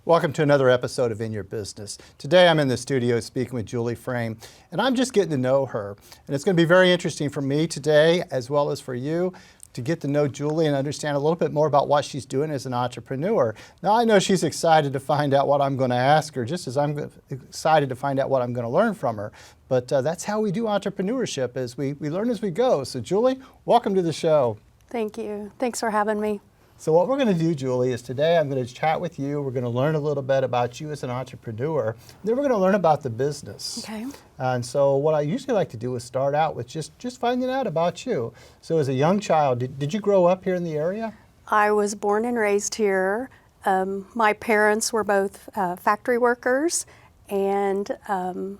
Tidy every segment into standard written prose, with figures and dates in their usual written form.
Welcome to another episode of In Your Business. Today I'm in the studio speaking with Julie Frame, and I'm just getting to know her. And it's going to be very interesting for me today, as well as for you, to get to know Julie and understand a little bit more about what she's doing as an entrepreneur. Now I know she's excited to find out what I'm going to ask her, just as I'm excited to find out what I'm going to learn from her. But that's how we do entrepreneurship, is we learn as we go. So Julie, welcome to the show. Thank you. Thanks for having me. So what we're going to do, Julie, is today I'm going to chat with you. We're going to learn a little bit about you as an entrepreneur. Then we're going to learn about the business. Okay. And so what I usually like to do is start out with just finding out about you. So as a young child, did you grow up here in the area? I was born and raised here. My parents were both factory workers, and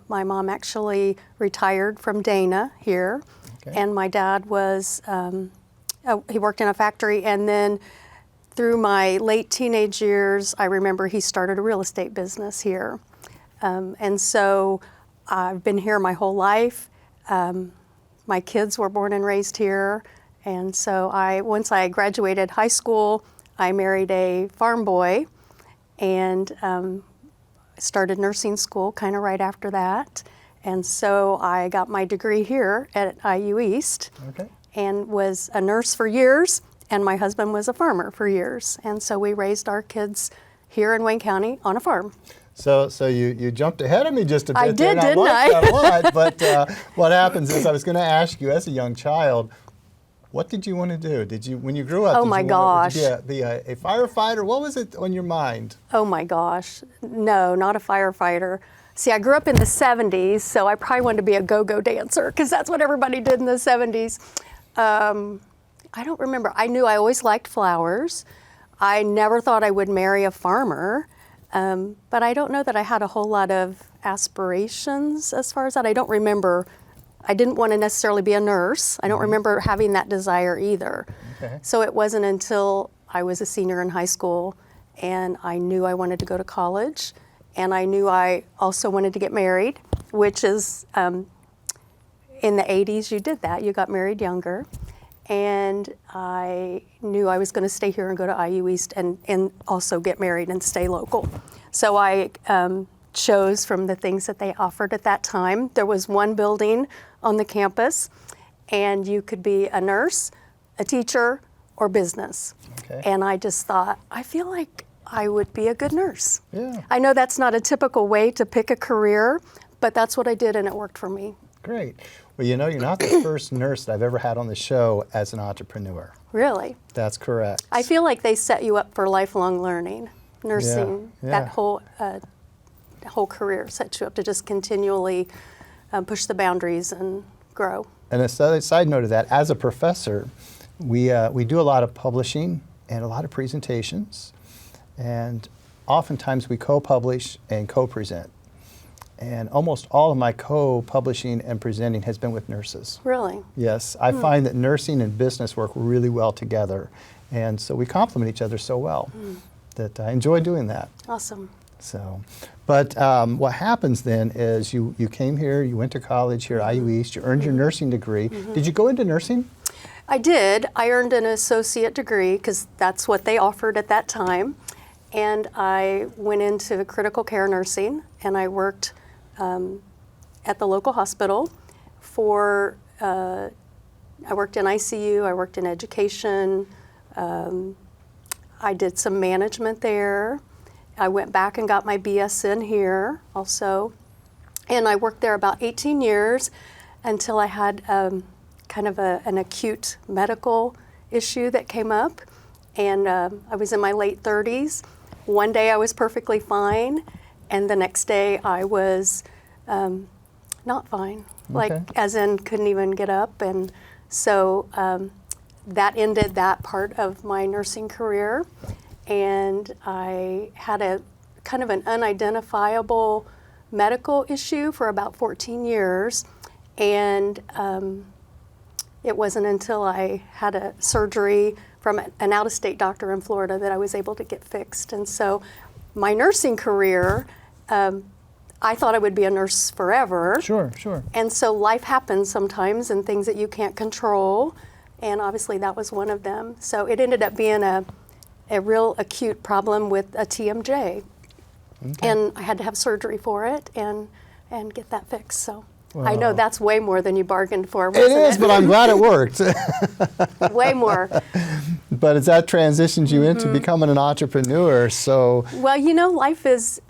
my mom actually retired from Dana here. Okay. And my dad was, he worked in a factory, and then through my late teenage years, I remember he started a real estate business here. And so I've been here my whole life. My kids were born and raised here. And so once I graduated high school, I married a farm boy and started nursing school kind of right after that. And so I got my degree here at IU East. Okay. And was a nurse for years. And my husband was a farmer for years. And so we raised our kids here in Wayne County on a farm. So you jumped ahead of me just a bit. I did, didn't I? That a lot, but what happens is I was going to ask you, as a young child, what did you want to do? Did you, when you grew up, oh my gosh, did you be a firefighter? What was it on your mind? Oh my gosh, no, not a firefighter. See, I grew up in the 70s, so I probably wanted to be a go-go dancer because that's what everybody did in the 70s. I don't remember. I knew I always liked flowers. I never thought I would marry a farmer, but I don't know that I had a whole lot of aspirations as far as that. I don't remember. I didn't want to necessarily be a nurse. I don't remember having that desire either. Okay. So it wasn't until I was a senior in high school and I knew I wanted to go to college, and I knew I also wanted to get married, which is in the 80s you did that. You got married younger. And I knew I was going to stay here and go to IU East and also get married and stay local. So I chose from the things that they offered at that time. There was one building on the campus, and you could be a nurse, a teacher, or business. Okay. And I just thought, I feel like I would be a good nurse. Yeah. I know that's not a typical way to pick a career, but that's what I did, and it worked for me. Great. Well, you know, you're not the first nurse that I've ever had on the show as an entrepreneur. Really? That's correct. I feel like they set you up for lifelong learning. Nursing, that whole career sets you up to just continually push the boundaries and grow. And a side note of that, as a professor, we do a lot of publishing and a lot of presentations, and oftentimes we co-publish and co-present. And almost all of my co-publishing and presenting has been with nurses. Really? Yes. I find that nursing and business work really well together. And so we complement each other so well that I enjoy doing that. Awesome. So, but what happens then is you came here, you went to college here at IU East, you earned your nursing degree. Did you go into nursing? I did. I earned an associate degree because that's what they offered at that time. And I went into critical care nursing, and I worked at the local hospital I worked in ICU, I worked in education, I did some management there. I went back and got my BS in here also, and I worked there about 18 years until I had kind of an acute medical issue that came up, and I was in my late 30s. One day I was perfectly fine, and the next day I was not fine, like as in couldn't even get up. And so that ended that part of my nursing career. And I had a kind of an unidentifiable medical issue for about 14 years. And it wasn't until I had a surgery from an out-of-state doctor in Florida that I was able to get fixed. And so my nursing career, I thought I would be a nurse forever. Sure, sure. And so life happens sometimes and things that you can't control. And obviously that was one of them. So it ended up being a real acute problem with a TMJ. Okay. And I had to have surgery for it and get that fixed. So I Wow. know that's way more than you bargained for, It wasn't is, but I'm glad it worked. way more. But as that transitions you into becoming an entrepreneur, so Well, life is,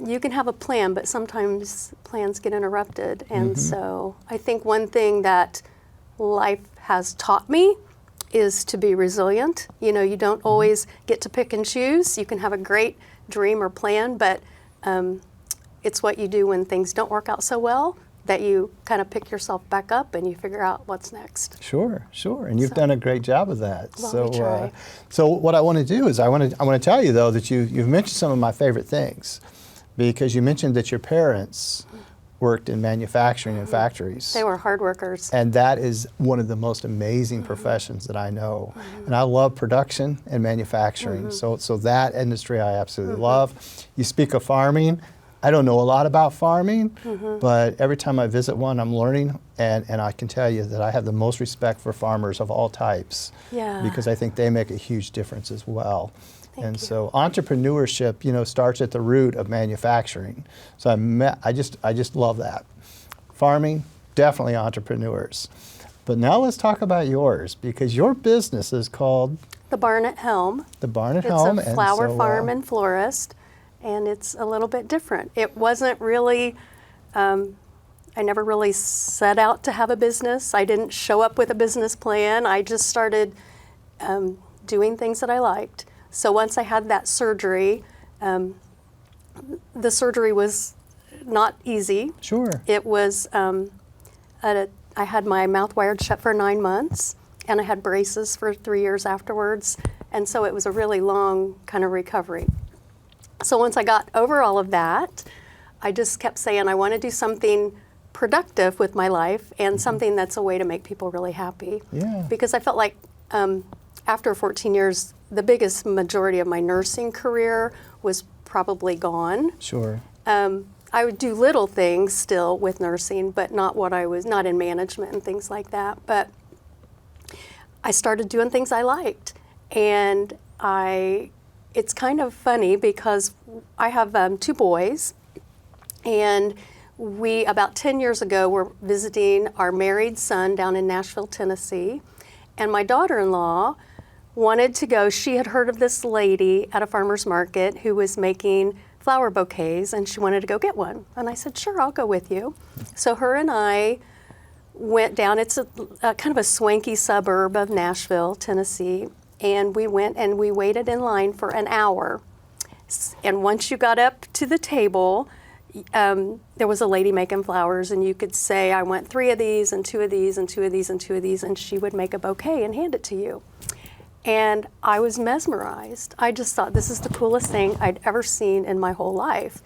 you can have a plan, but sometimes plans get interrupted. And so I think one thing that life has taught me is to be resilient. You don't always get to pick and choose. You can have a great dream or plan, but it's what you do when things don't work out so well that you kind of pick yourself back up and you figure out what's next. Sure, and you've done a great job of that. Well, we try. So what I want to do is I want to tell you though that you've mentioned some of my favorite things, because you mentioned that your parents worked in manufacturing and factories. They were hard workers. And that is one of the most amazing professions that I know. And I love production and manufacturing. So that industry I absolutely love. You speak of farming. I don't know a lot about farming, but every time I visit one, I'm learning, and I can tell you that I have the most respect for farmers of all types, Yeah. because I think they make a huge difference as well. Thank you. So entrepreneurship, starts at the root of manufacturing. So I just love that. Farming, definitely entrepreneurs. But now let's talk about yours, because your business is called The Barn at Helm. the Barn at It's Helm. a flower farm and florist, and it's a little bit different. It wasn't really, I never really set out to have a business. I didn't show up with a business plan. I just started doing things that I liked. So once I had that surgery, the surgery was not easy. Sure. It was, I had my mouth wired shut for 9 months, and I had braces for 3 years afterwards. And so it was a really long kind of recovery. So once I got over all of that, I just kept saying I want to do something productive with my life and something that's a way to make people really happy. Yeah. Because I felt like after 14 years, the biggest majority of my nursing career was probably gone. Sure. I would do little things still with nursing, but not in management and things like that. But I started doing things I liked. And it's kind of funny because I have 2 boys, and we, about 10 years ago, were visiting our married son down in Nashville, Tennessee, and my daughter-in-law wanted to go. She had heard of this lady at a farmer's market who was making flower bouquets, and she wanted to go get one. And I said, sure, I'll go with you. So her and I went down. It's a kind of a swanky suburb of Nashville, Tennessee, and we went and we waited in line for an hour. And once you got up to the table, there was a lady making flowers, and you could say, I want 3 of these and 2 of these and 2 of these and 2 of these, and she would make a bouquet and hand it to you. And I was mesmerized. I just thought this is the coolest thing I'd ever seen in my whole life.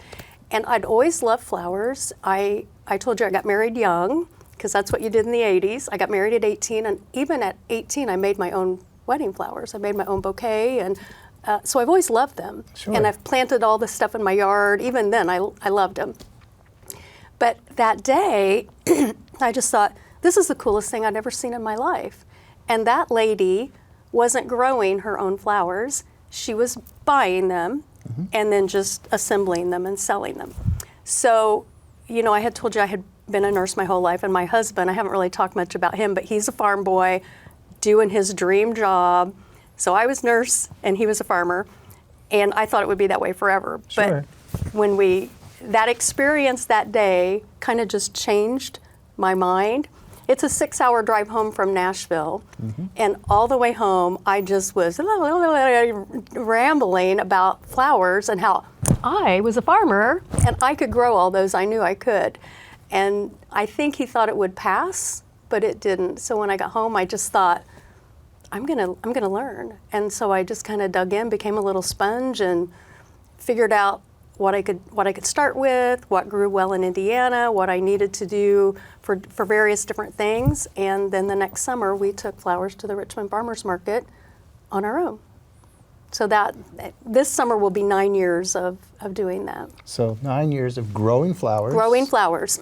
And I'd always loved flowers. I told you I got married young, because that's what you did in the 80s. I got married at 18, and even at 18, I made my own wedding flowers. I made my own bouquet, and so I've always loved them. Sure. And I've planted all this stuff in my yard. Even then, I loved them. But that day, I just thought, this is the coolest thing I'd ever seen in my life. And that lady wasn't growing her own flowers. She was buying them and then just assembling them and selling them. So, I had told you I had been a nurse my whole life, and my husband, I haven't really talked much about him, but he's a farm boy doing his dream job. So I was nurse and he was a farmer, and I thought it would be that way forever. Sure. But when that experience that day kind of just changed my mind. It's a 6-hour drive home from Nashville, and all the way home, I just was rambling about flowers and how I was a farmer and I could grow all those. I knew I could. And I think he thought it would pass, but it didn't. So when I got home, I just thought, I'm gonna learn. And so I just kind of dug in, became a little sponge, and figured out what I could start with, what grew well in Indiana, what I needed to do for various different things. And then the next summer, we took flowers to the Richmond Farmers Market on our own. So this summer will be 9 years of doing that. So 9 years of growing flowers. Growing flowers.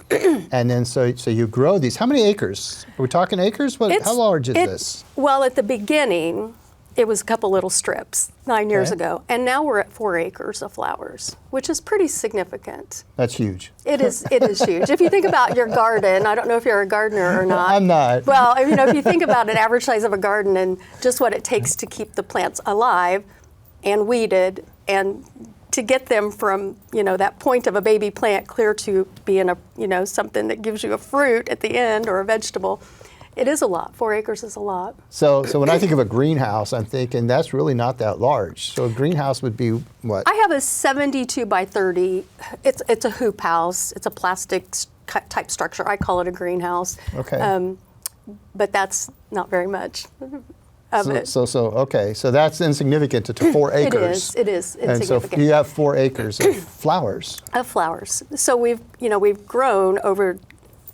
And then so you grow these. How many acres? Are we talking acres? How large is this? Well, at the beginning, it was a couple little strips 9 years Okay. ago. And now we're at 4 acres of flowers, which is pretty significant. That's huge. It is huge. If you think about your garden, I don't know if you're a gardener or not. I'm not. Well, if you think about an average size of a garden and just what it takes to keep the plants alive and weeded and to get them from, that point of a baby plant clear to being something that gives you a fruit at the end or a vegetable, it is a lot. 4 acres is a lot. So when I think of a greenhouse, I'm thinking that's really not that large. So a greenhouse would be what? I have a 72 by 30. It's a hoop house. It's a plastic type structure. I call it a greenhouse. Okay. But that's not very much of it. So that's insignificant to 4 acres. It is And insignificant. so you have 4 acres of flowers. Of flowers. So we've grown over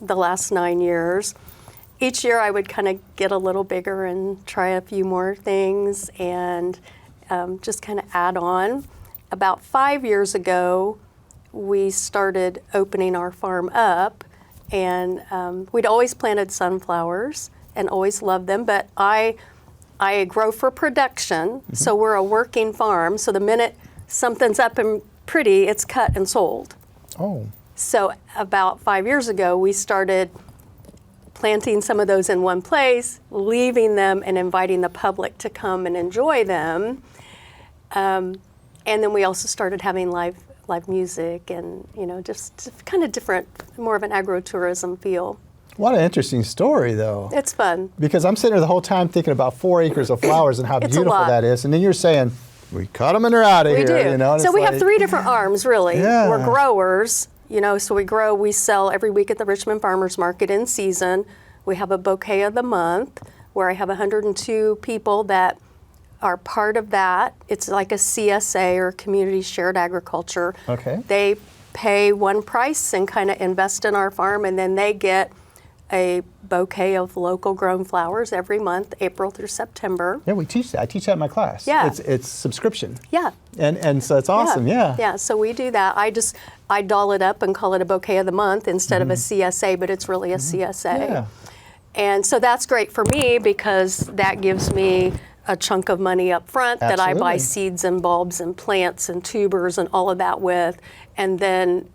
the last 9 years. Each year I would kind of get a little bigger and try a few more things and just kind of add on. About 5 years ago, we started opening our farm up, and we'd always planted sunflowers and always loved them, but I grow for production, so we're a working farm, so the minute something's up and pretty, it's cut and sold. Oh. So about 5 years ago, we started planting some of those in one place, leaving them and inviting the public to come and enjoy them. And then we also started having live music and, just kind of different, more of an agro-tourism feel. What an interesting story, though. It's fun. Because I'm sitting there the whole time thinking about 4 acres of flowers and how It's a beautiful lot. that is. And then you're saying, we cut them and they're out of We here. do. and So it's we have like- 3 different arms, really. Yeah. We're growers, so we grow, we sell every week at the Richmond Farmers Market in season. We have a bouquet of the month where I have 102 people that are part of that. It's like a CSA or Community Shared Agriculture. Okay. They pay one price and kind of invest in our farm, and then they get a bouquet of local grown flowers every month, April through September. Yeah, we teach that. I teach that in my class. Yeah. It's subscription. Yeah. And so it's awesome, yeah. Yeah, so we do that. I doll it up and call it a bouquet of the month instead of a CSA, but it's really a CSA. Yeah. And so that's great for me because that gives me a chunk of money up front that I buy Absolutely. seeds and bulbs and plants and tubers and all of that with. And then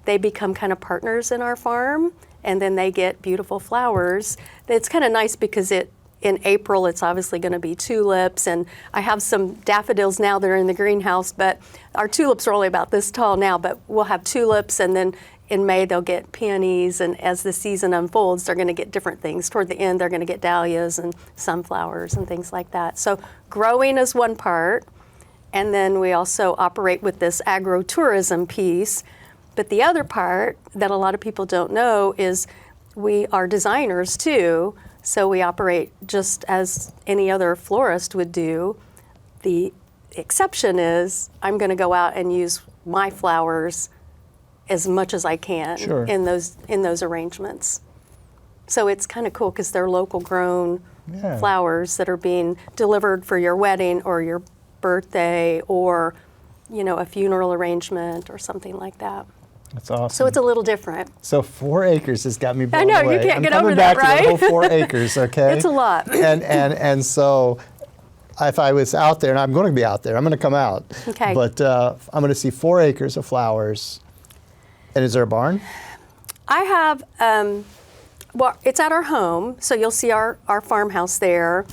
they become kind of partners in our farm, and then they get beautiful flowers. It's kind of nice because in April, it's obviously going to be tulips, and I have some daffodils now that are in the greenhouse, but our tulips are only about this tall now, but we'll have tulips, and then in May they'll get peonies, and as the season unfolds, they're going to get different things. Toward the end, they're going to get dahlias and sunflowers and things like that. So growing is one part, and then we also operate with this agro-tourism piece. But the other part that a lot of people don't know is we are designers too. So we operate just as any other florist would do. The exception is I'm going to go out and use my flowers as much as I can Sure. in those arrangements. So it's kind of cool because they're local grown Yeah. flowers that are being delivered for your wedding or your birthday or a funeral arrangement or something like that. That's awesome. So it's a little different. So 4 acres has got me blown I know, you away. can't I'm get coming over back that, to right? the whole 4 acres, okay? It's a lot. And so if I was out there, and I'm going to be out there, I'm going to come out. Okay. But I'm going to see 4 acres of flowers. And is there a barn? I have, well, it's at our home, so you'll see our farmhouse there.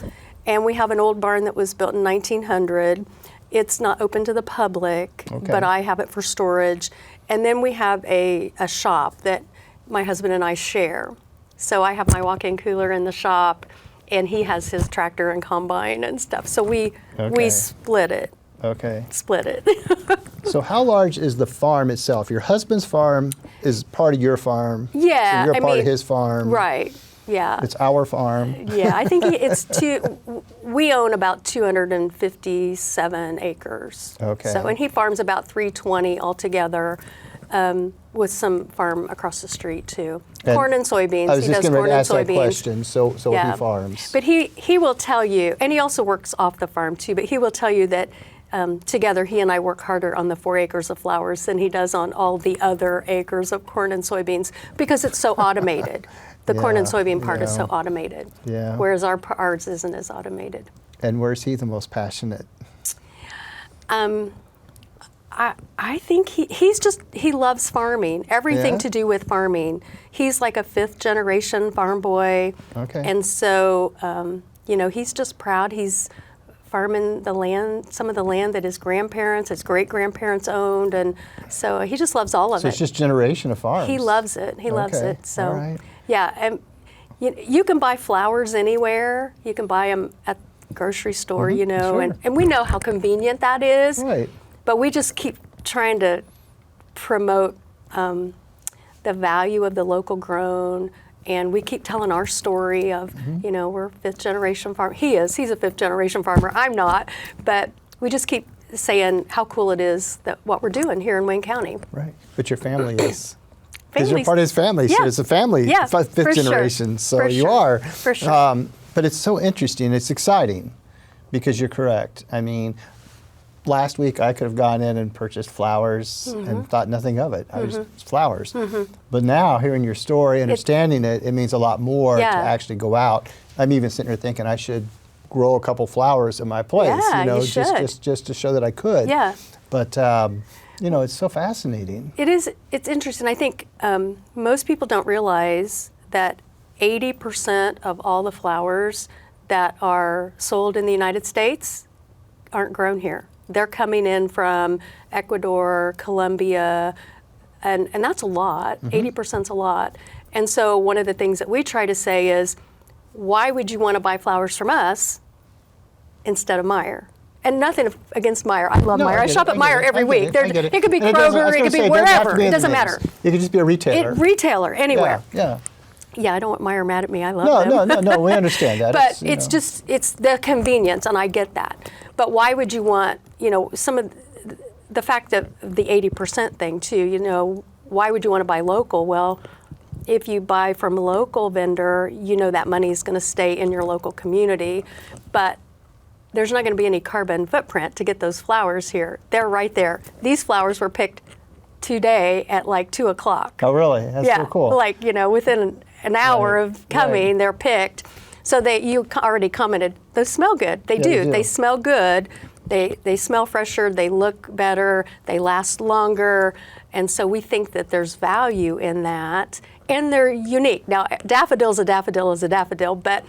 And we have an old barn that was built in 1900. It's not open to the public, Okay. but I have it for storage. And then we have a shop that my husband and I share. So I have my walk-in cooler in the shop, and he has his tractor and combine and stuff. So we Okay. split it. Okay. Split it. So how large is the farm itself? Your husband's farm is part of your farm. Yeah, So you're I part of mean, his farm. Right. Yeah. It's our farm. Yeah, I think we own about 257 acres. Okay. So, and he farms about 320 altogether, with some farm across the street too. And Corn and soybeans. I was He just does going corn to and ask that soybeans. question. So Yeah. he farms. But he will tell you, and he also works off the farm too, but he will tell you that together he and I work harder on the 4 acres of flowers than he does on all the other acres of corn and soybeans because it's so automated. The corn and Yeah, soybean part is yeah. so automated, Yeah. whereas ours isn't as automated. And where's he the most passionate? I think he loves farming, everything Yeah? to do with farming. He's like a 5th generation farm boy. Okay. And so, he's just proud. He's farming the land, some of the land that his grandparents, his great-grandparents owned. And so he just loves all of So it. it's just generation of farms. He loves it. He loves Okay. it. So, All right. yeah. And you can buy flowers anywhere. You can buy them at the grocery store, Sure. and we know how convenient that is. Right. But we just keep trying to promote the value of the local grown, and we keep telling our story of, we're 5th generation farmer. He's a 5th generation farmer. I'm not, but we just keep saying how cool it is that what we're doing here in Wayne County. Right. But your family is. Because you're Families- part of his family. Yeah. So it's a family, Yeah, 5th for sure. generation. So For you sure. are. For sure. But it's so interesting. It's exciting because you're correct. I mean, last week I could have gone in and purchased flowers and thought nothing of it. I was flowers. But now hearing your story, understanding it means a lot more Yeah. to actually go out. I'm even sitting here thinking I should grow a couple flowers in my place. Yeah, you should. just to show that I could. Yeah. But it's so fascinating. It's interesting. I think most people don't realize that 80% of all the flowers that are sold in the United States aren't grown here. They're coming in from Ecuador, Colombia, and that's a lot. 80%'s a lot. And so one of the things that we try to say is, why would you want to buy flowers from us instead of Meijer? And nothing against Meijer. I love No, Meijer. I get shop it, at I get Meijer it, every I get week. it, I get It could be And doesn't- I was Kroger, it gonna could say, be it doesn't have to wherever. be It in doesn't the matter. names. It could just be a retailer. Retailer, anywhere. Yeah. Yeah, I don't want Meijer mad at me. I love them. No, we understand that. But it's the convenience, and I get that. But why would you want, some of the fact that the 80% thing too, why would you want to buy local? Well, if you buy from a local vendor, that money is going to stay in your local community. But there's not going to be any carbon footprint to get those flowers here. They're right there. These flowers were picked today at like 2 o'clock. Oh, really? That's so cool. Like, within an hour Right, of coming, right. they're picked. So you already commented, they smell good. They Yeah, do. they do. They smell good. They smell fresher. They look better. They last longer. And so we think that there's value in that. And they're unique. Now, daffodil's a daffodil is a daffodil, but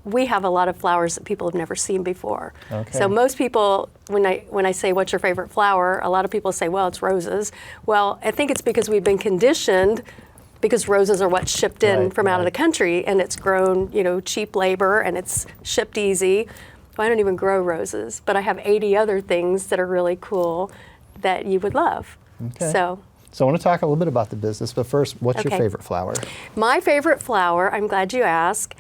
we have a lot of flowers that people have never seen before. Okay. So most people, when I say, what's your favorite flower, a lot of people say, well, it's roses. Well, I think it's because we've been conditioned, because roses are what's shipped in Right, from out of right. the country, and it's grown, cheap labor, and it's shipped easy. I don't even grow roses, but I have 80 other things that are really cool that you would love. Okay. So I want to talk a little bit about the business, but first, what's your Okay. favorite flower? my favorite flower, I'm glad you asked,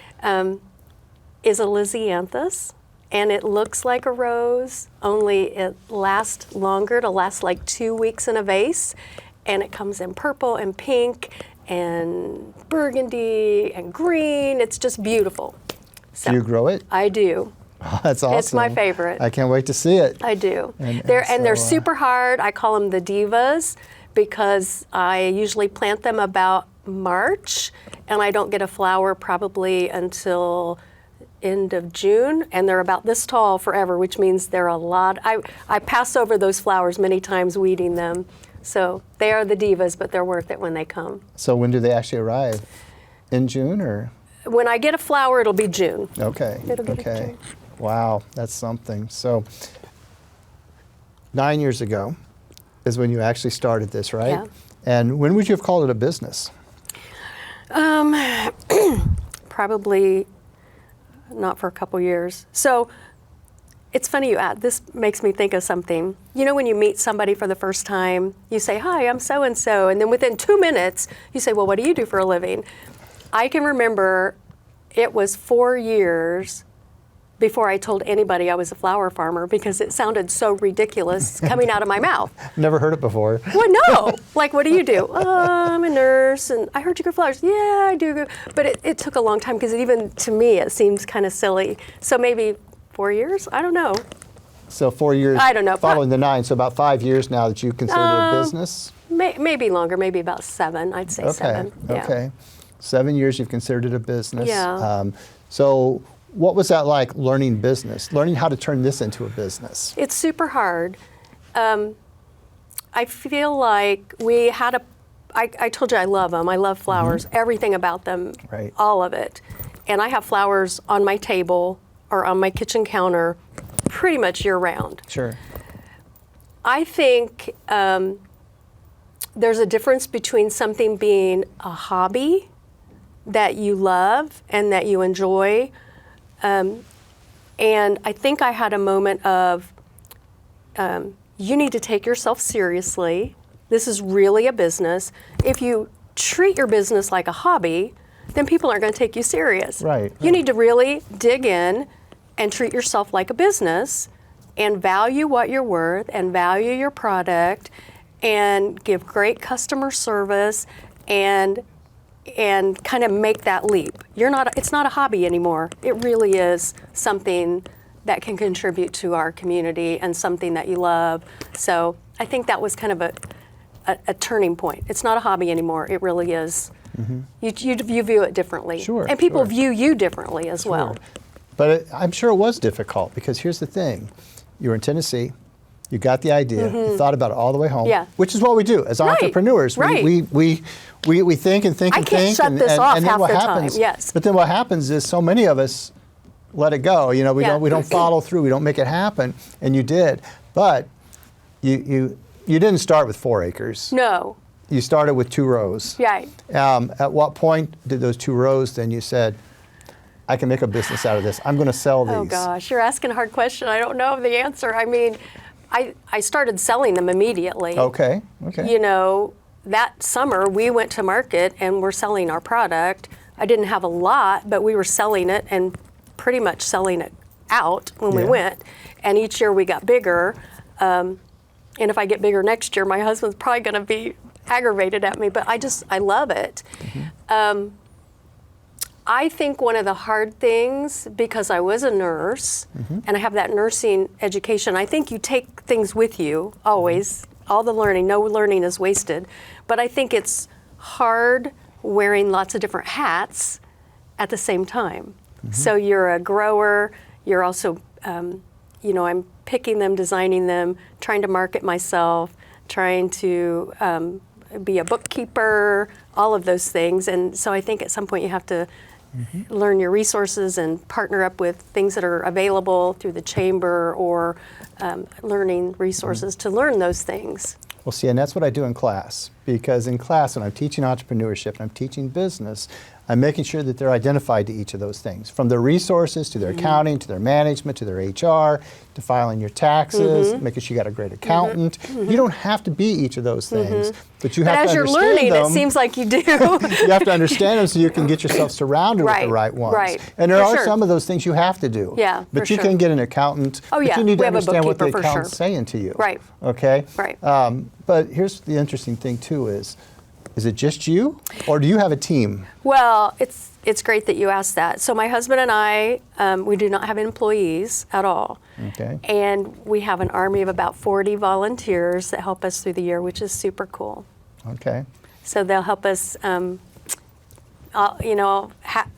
is a lisianthus. And it looks like a rose, only it lasts longer. It'll last like 2 weeks in a vase. And it comes in purple and pink and burgundy and green. It's just beautiful. So Do you grow it? I do. That's awesome. It's my favorite. I can't wait to see it. I do. And They're so, super hard. I call them the divas because I usually plant them about March, and I don't get a flower probably until end of June, and they're about this tall forever, which means they're a lot. I pass over those flowers many times weeding them. So they are the divas, but they're worth it when they come. So when do they actually arrive? In June or? When I get a flower, it'll be June. Okay. It'll get okay. in June. Wow, that's something. So 9 years ago is when you actually started this, right? Yeah. And when would you have called it a business? Probably not for a couple years. So it's funny you ask. This makes me think of something. When you meet somebody for the first time, you say, hi, I'm so-and-so. And then within 2 minutes, you say, well, what do you do for a living? I can remember it was 4 years before I told anybody I was a flower farmer because it sounded so ridiculous coming out of my mouth. Never heard it before. Well, no. Like, what do you do? I'm a nurse, and I heard you grow flowers. Yeah, I do. But it took a long time because even to me, it seems kind of silly. So maybe 4 years? I don't know. So 4 years I don't know. following the 9, so about 5 years now that you consider it a business? Maybe longer, maybe about 7. I'd say Okay, 7. Yeah. okay. 7 years you've considered it a business. Yeah. So What was that like, learning business, learning how to turn this into a business? It's super hard. I feel like we had I told you I love them. I love flowers, everything about them, Right. all of it. And I have flowers on my table or on my kitchen counter pretty much year round. Sure. I think there's a difference between something being a hobby that you love and that you enjoy. And I think I had a moment of, you need to take yourself seriously. This is really a business. If you treat your business like a hobby, then people aren't going to take you serious. Right. You need to really dig in and treat yourself like a business and value what you're worth and value your product and give great customer service and kind of make that leap. It's not a hobby anymore. It really is something that can contribute to our community and something that you love. So I think that was kind of a turning point. It's not a hobby anymore. It really is. You view it differently. Sure, and people sure. view you differently as well. But I'm sure it was difficult, because here's the thing. You were in Tennessee, you got the idea, you thought about it all the way home, Yeah. which is what we do as entrepreneurs. Right. We think and think I and can't think. shut this off and then half what the happens, time, yes. But then what happens is so many of us let it go. You know, we Yeah. don't follow through, we don't make it happen, and you did. But you didn't start with 4 acres. No. You started with 2 rows. Right. At what point did those 2 rows, then you said, I can make a business out of this. I'm going to sell these. Oh gosh, you're asking a hard question. I don't know the answer. I mean, I started selling them immediately. Okay. You know, that summer we went to market and we're selling our product. I didn't have a lot, but we were selling it and pretty much selling it out when we Yeah. went. And each year we got bigger. And if I get bigger next year, my husband's probably going to be aggravated at me, but I love it. I think one of the hard things, because I was a nurse and I have that nursing education, I think you take things with you always, all the learning, no learning is wasted. But I think it's hard wearing lots of different hats at the same time. So you're a grower, you're also, you know, I'm picking them, designing them, trying to market myself, trying to be a bookkeeper, all of those things. And so I think at some point you have to learn your resources and partner up with things that are available through the chamber or learning resources to learn those things. Well, see, and that's what I do in class, because in class, when I'm teaching entrepreneurship and I'm teaching business, I'm making sure that they're identified to each of those things, from their resources to their accounting, to their management, to their HR, to filing your taxes, making sure you got a great accountant. You don't have to be each of those things, but you have But to as you're understand learning, them. it seems like you do. You have to understand them so you can get yourself surrounded with the right ones. right. And there For are sure. some of those things you have to do. Yeah, But for you sure. can get an accountant. Oh, but yeah. you need We to have a understand what the bookkeeper for accountant's sure. saying to you. Right. Okay? Right. But here's the interesting thing too is it just you, or do you have a team? Well, it's great that you asked that. So my husband and I, we do not have employees at all. Okay. And we have an army of about 40 volunteers that help us through the year, which is super cool. Okay. So they'll help us, you know,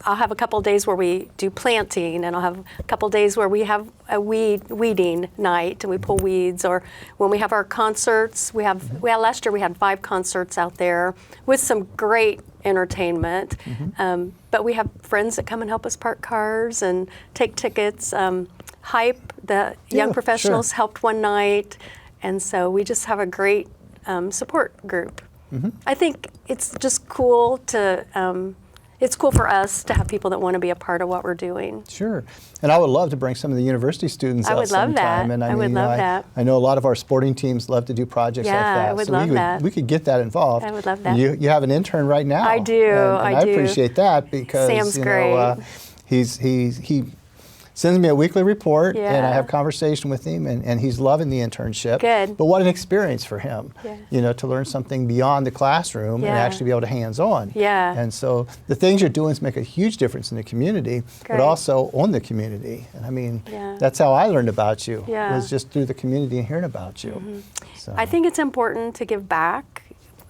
I'll have a couple of days where we do planting, and I'll have a couple of days where we have a weeding night and we pull weeds. Or when we have our concerts, last year we had 5 concerts out there with some great entertainment. But we have friends that come and help us park cars and take tickets. Hype, the young Yeah, professionals sure. helped one night. And so we just have a great support group. I think it's just cool it's cool for us to have people that want to be a part of what we're doing. Sure. And I would love to bring some of the university students I out would love sometime. that. And I would mean, love that. I know a lot of our sporting teams love to do projects like Yeah, that. I would so love that. we could get that involved. I would love And that. you have an intern right now. I do, And I do. appreciate that, because Sam's you know, he sends me a weekly report, and I Yeah. have conversation with him, and he's loving the internship. Good. But what an experience for him, Yeah. you know, to learn something beyond the classroom and Yeah. actually be able to hands-on. Yeah. And so the things you're doing make a huge difference in the community, but Great. also on the community. And I mean, Yeah. that's how I learned about you, Yeah. was just through the community and hearing about you. So, I think it's important to give back.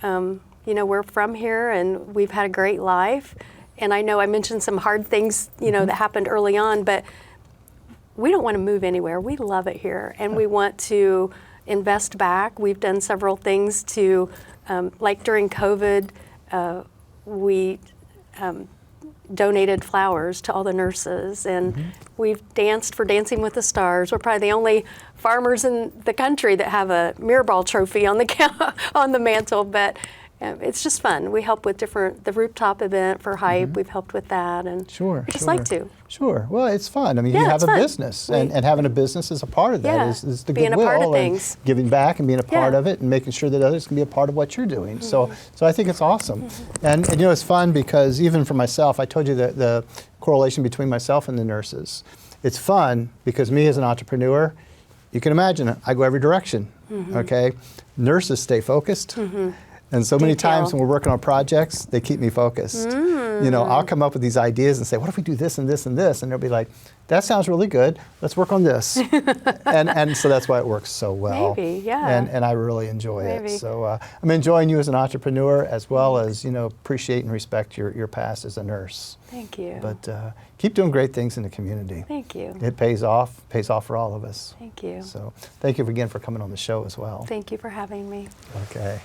You know, we're from here and we've had a great life. And I know I mentioned some hard things, that happened early on, but we don't want to move anywhere. We love it here, and we want to invest back. We've done several things to, like during COVID, we donated flowers to all the nurses, and we've danced for Dancing with the Stars. We're probably the only farmers in the country that have a mirror ball trophy on the on the mantle, but it's just fun. We help with the rooftop event for Hype. We've helped with that, and we just like to. Sure. Well, it's fun. I mean, you have a business, and having a business is a part of that. Is the being goodwill a part of and things. Giving back and being a part of it, and making sure that others can be a part of what you're doing. So I think it's awesome, and it's fun because even for myself, I told you that the correlation between myself and the nurses. It's fun because me as an entrepreneur, you can imagine I go every direction. Okay, nurses stay focused. And so many times when we're working on projects, they keep me focused. I'll come up with these ideas and say, what if we do this and this and this? And they'll be like, that sounds really good. Let's work on this. and so that's why it works so well. Maybe, yeah. And I really enjoy it. So I'm enjoying you as an entrepreneur as well as, appreciate and respect your past as a nurse. Thank you. But keep doing great things in the community. Thank you. It pays off for all of us. Thank you. So thank you again for coming on the show as well. Thank you for having me. Okay.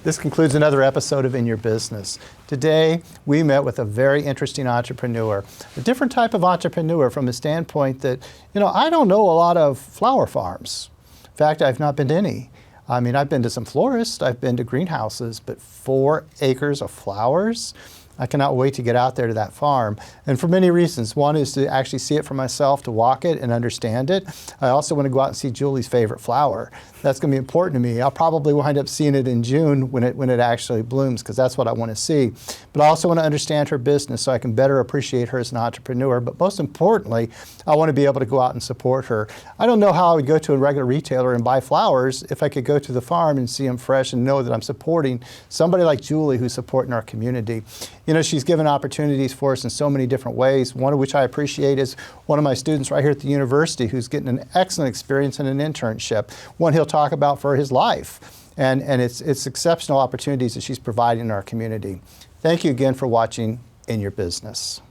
This concludes another episode of In Your Business. Today, we met with a very interesting entrepreneur, a different type of entrepreneur from the standpoint that, I don't know a lot of flower farms. In fact, I've not been to any. I mean, I've been to some florists, I've been to greenhouses, but 4 acres of flowers? I cannot wait to get out there to that farm. And for many reasons. One is to actually see it for myself, to walk it and understand it. I also want to go out and see Julie's favorite flower. That's going to be important to me. I'll probably wind up seeing it in June when it actually blooms, because that's what I want to see. But I also want to understand her business so I can better appreciate her as an entrepreneur. But most importantly, I want to be able to go out and support her. I don't know how I would go to a regular retailer and buy flowers if I could go to the farm and see them fresh and know that I'm supporting somebody like Julie who's supporting our community. She's given opportunities for us in so many different ways, one of which I appreciate is one of my students right here at the university who's getting an excellent experience in an internship, one he'll talk about for his life. And it's exceptional opportunities that she's providing in our community. Thank you again for watching In Your Business.